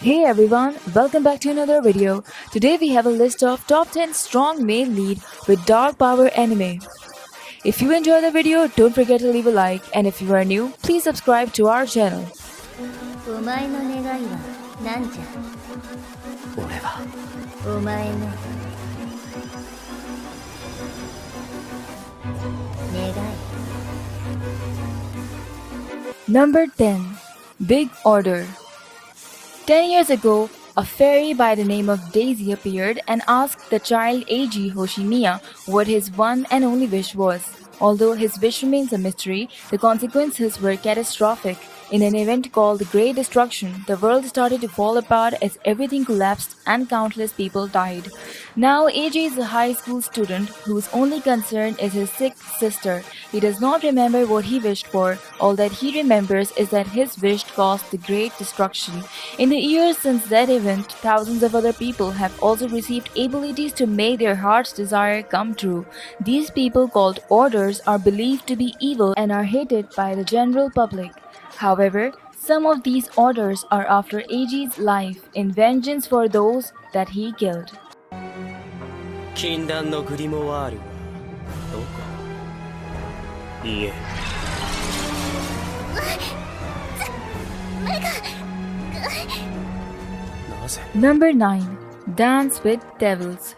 Hey everyone, welcome back to another video. Today we have a list of top 10 strong male lead with dark power anime. If you enjoy the video, don't forget to leave a like, and if you are new, please subscribe to our channel. お前の願いは何じゃ。俺はお前の願い。 Number 10. Big Order. 10 years ago, a fairy by the name of Daisy appeared and asked the child Eiji Hoshimiya what his one and only wish was. Although his wish remains a mystery, the consequences were catastrophic. In an event called the Great Destruction, the world started to fall apart as everything collapsed and countless people died. Now Eiji is a high school student whose only concern is his sick sister. He does not remember what he wished for. All that he remembers is that his wish caused the Great Destruction. In the years since that event, thousands of other people have also received abilities to make their heart's desire come true. These people, called orders, are believed to be evil and are hated by the general public. However, some of these orders are after Eiji's life in vengeance for those that he killed. 禁断のグリモワールはどこ？いえ。なぜ？ Number 9. Dance with Devils.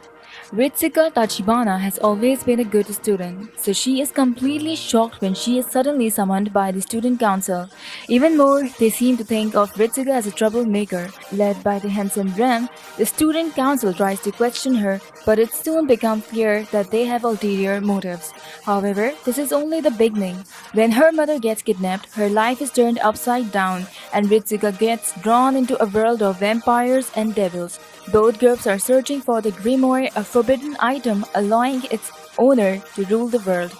Ritsuka Tachibana has always been a good student, so she is completely shocked when she is suddenly summoned by the student council. Even more, they seem to think of Ritsuka as a troublemaker. Led by the handsome Rem, the student council tries to question her, but it soon becomes clear that they have ulterior motives. However, this is only the beginning. When her mother gets kidnapped, her life is turned upside down, and Ritsuka gets drawn into a world of vampires and devils. Both groups are searching for the grimoire, a forbidden item allowing its owner to rule the world.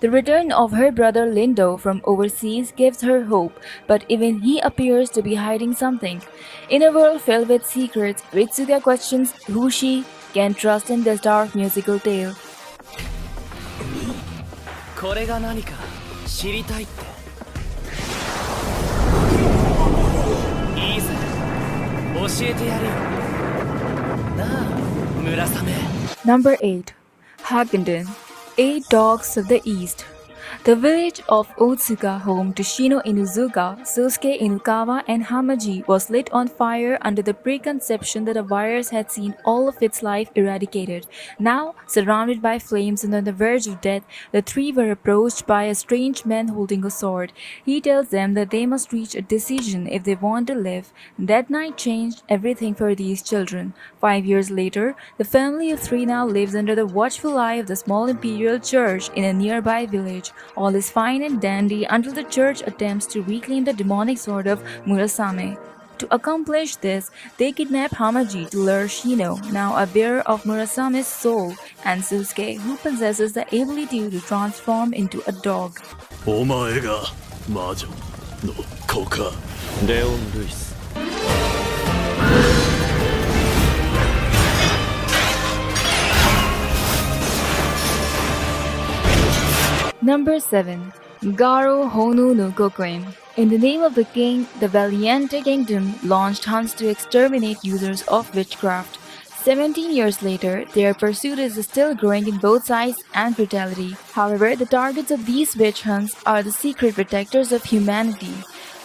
The return of her brother Lindo from overseas gives her hope, but even he appears to be hiding something. In a world filled with secrets, Ritsuka questions who she can trust in this dark musical tale. これが何か知りたいって。いいぜ。教えてやるよ。なあ、村雨。 Number 8. HAKKENDEN, 8 Dogs of the East. The village of Otsuka, home to Shino Inuzuka, Sosuke Inukawa, and Hamaji, was lit on fire under the preconception that a virus had seen all of its life eradicated. Now, surrounded by flames and on the verge of death, the three were approached by a strange man holding a sword. He tells them that they must reach a decision if they want to live. That night changed everything for these children. 5 years later, the family of three now lives under the watchful eye of the small imperial church in a nearby village. All is fine and dandy until the church attempts to reclaim the demonic sword of Murasame. To accomplish this, they kidnap Hamaji to lure Shino, now a bearer of Murasame's soul, and Sosuke, who possesses the ability to transform into a dog. お前が魔女の子か。レオン・ルイス。 Number 7. Garo HANOO no KOKUIN. In the name of the king, the Valiente Kingdom launched hunts to exterminate users of witchcraft. 17 years later, their pursuit is still growing in both size and brutality. However, the targets of these witch hunts are the secret protectors of humanity.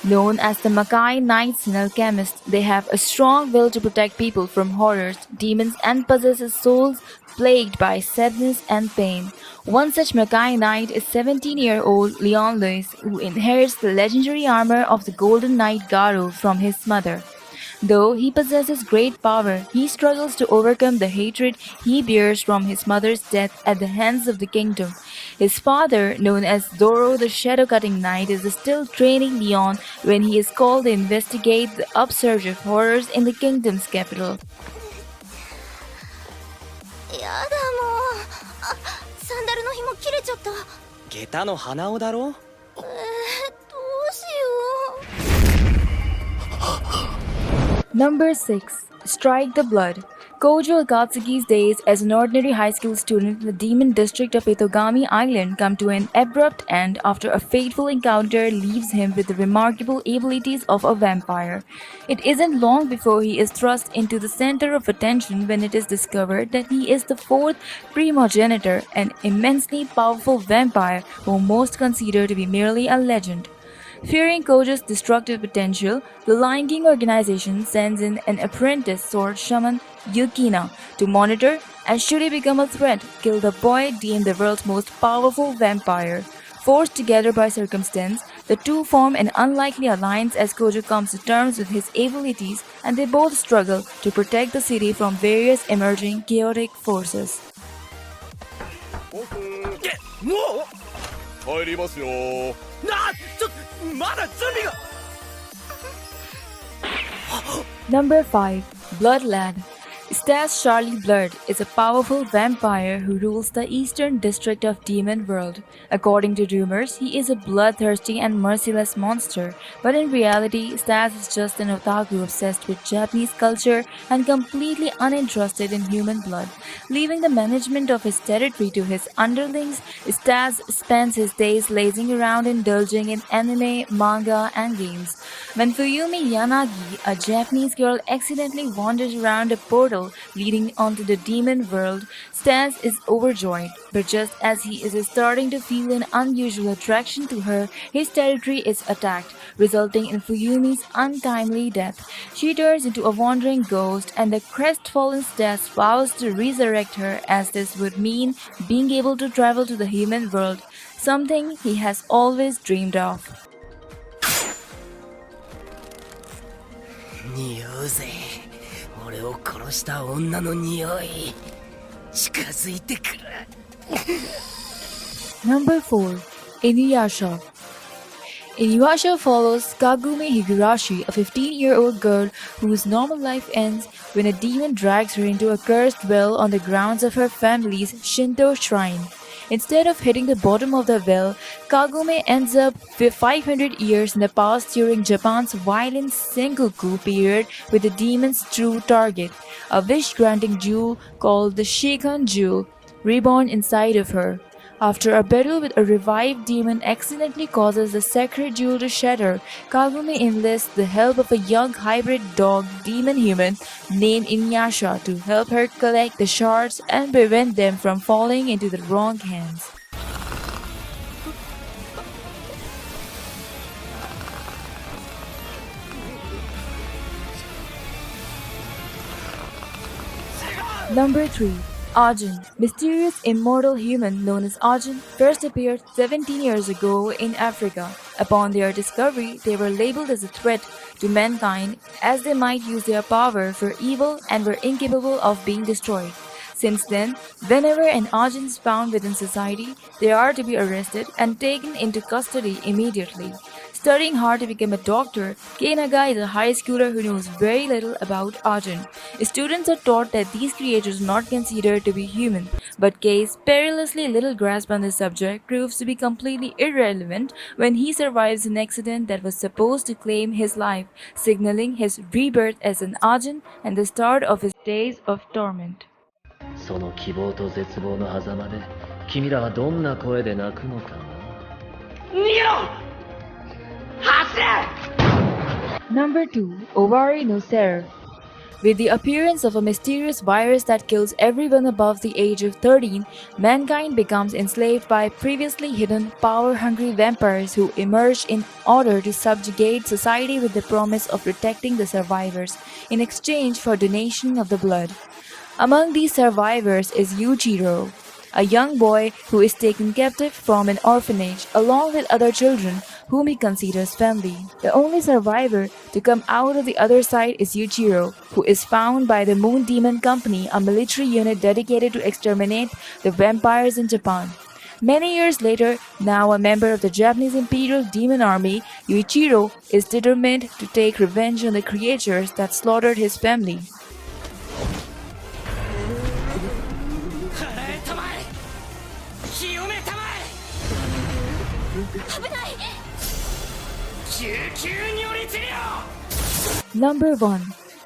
Known as the Makai Knights and Alchemists, they have a strong will to protect people from horrors, demons, and possesses souls plagued by sadness and pain. One such Makai Knight is 17-year-old Leon Lewis, who inherits the legendary armor of the Golden Knight Garo from his mother. Though he possesses great power, he struggles to overcome the hatred he bears from his mother's death at the hands of the kingdom. His father, known as Zoro the Shadow-Cutting Knight, is still training Leon when he is called to investigate the upsurge of horrors in the kingdom's capital. やだもう。あ、サンダルの紐切れちゃった。下駄の鼻緒だろ？どうしよう。 Number 6. Strike the Blood. Kojo Akatsuki's days as an ordinary high school student in the demon district of Itogami Island come to an abrupt end after a fateful encounter leaves him with the remarkable abilities of a vampire. It isn't long before he is thrust into the center of attention when it is discovered that he is the fourth primogenitor, an immensely powerful vampire whom most consider to be merely a legend. Fearing Kojo's destructive potential, the Lion King organization sends in an apprentice sword shaman, Yukina, to monitor and should he become a threat, kill the boy deemed the world's most powerful vampire. Forced together by circumstance, the two form an unlikely alliance as Kojo comes to terms with his abilities and they both struggle to protect the city from various emerging chaotic forces. も入りますよ。うまだ準備が Number 5. Blood Lad. Stas Charlie Blood is a powerful vampire who rules the eastern district of Demon World. According to rumors, he is a bloodthirsty and merciless monster, but in reality, Stas is just an otaku obsessed with Japanese culture and completely uninterested in human blood. Leaving the management of his territory to his underlings, Stas spends his days lazing around indulging in anime, manga, and games. When Fuyumi Yanagi, a Japanese girl, accidentally wanders around a portal leading onto the demon world, Stas is overjoyed. But just as he is starting to feel an unusual attraction to her, his territory is attacked, resulting in Fuyumi's untimely death. She turns into a wandering ghost, and the crestfallen Stas vows to resurrect her, as this would mean being able to travel to the human world, something he has always dreamed of. 匂うぜ俺を殺した女の匂い近づいてくる Number 4. Inuyasha. Inuyasha follows Kagumi Higurashi, a 15-year-old girl whose normal life ends when a demon drags her into a cursed well on the grounds of her family's Shinto shrine. Instead of hitting the bottom of the well, Kagome ends up 500 years in the past during Japan's violent Sengoku period with the demon's true target, a wish-granting jewel called the Shikan Jewel, reborn inside of her. After a battle with a revived demon accidentally causes the sacred jewel to shatter, Kagome enlists the help of a young hybrid dog demon-human named Inuyasha to help her collect the shards and prevent them from falling into the wrong hands. Number 3. Ajin. Mysterious immortal human known as Ajin first appeared 17 years ago in Africa. Upon their discovery, they were labeled as a threat to mankind as they might use their power for evil and were incapable of being destroyed. Since then, whenever an Ajin is found within society, they are to be arrested and taken into custody immediately. Studying hard to become a doctor, Keinaga is a high schooler who knows very little about Ajin. Students are taught that these creatures are not considered to be human, but Kei's perilously little grasp on this subject proves to be completely irrelevant when he survives an accident that was supposed to claim his life, signaling his rebirth as an Ajin and the start of his days of torment. その希望と絶望の狭間で君らはどんな声で泣くのかな Number 2. Owari no Seraph. With the appearance of a mysterious virus that kills everyone above the age of 13, mankind becomes enslaved by previously hidden, power-hungry vampires who emerge in order to subjugate society with the promise of protecting the survivors in exchange for donation of the blood. Among these survivors is Yuichiro, a young boy who is taken captive from an orphanage along with other children whom he considers family. The only survivor to come out of the other side is Yuichiro, who is found by the Moon Demon Company, a military unit dedicated to exterminate the vampires in Japan. Many years later, now a member of the Japanese Imperial Demon Army, Yuichiro is determined to take revenge on the creatures that slaughtered his family. 払えたまえ清めたまえ危ない。救急如律令 Number 1.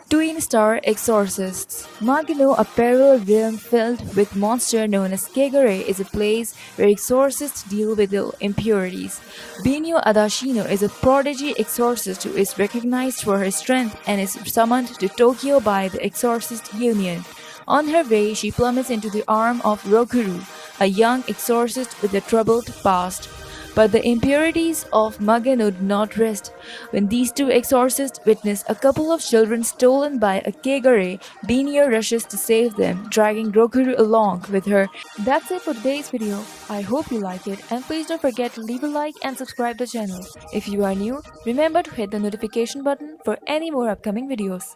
Twin Star Exorcists. Magano, a parallel realm filled with monster known as Kegare, is a place where exorcists deal with the impurities. Binyo Adashino is a prodigy exorcist who is recognized for her strength and is summoned to Tokyo by the Exorcist Union. On her way, she plummets into the arm of Rokuru, a young exorcist with a troubled past. But the impurities of Magano do not rest. When these two exorcists witness a couple of children stolen by a Kegare, Binyo rushes to save them, dragging Rokuru along with her. That's it for today's video. I hope you like it, and please don't forget to leave a like and subscribe the channel. If you are new, remember to hit the notification button for any more upcoming videos.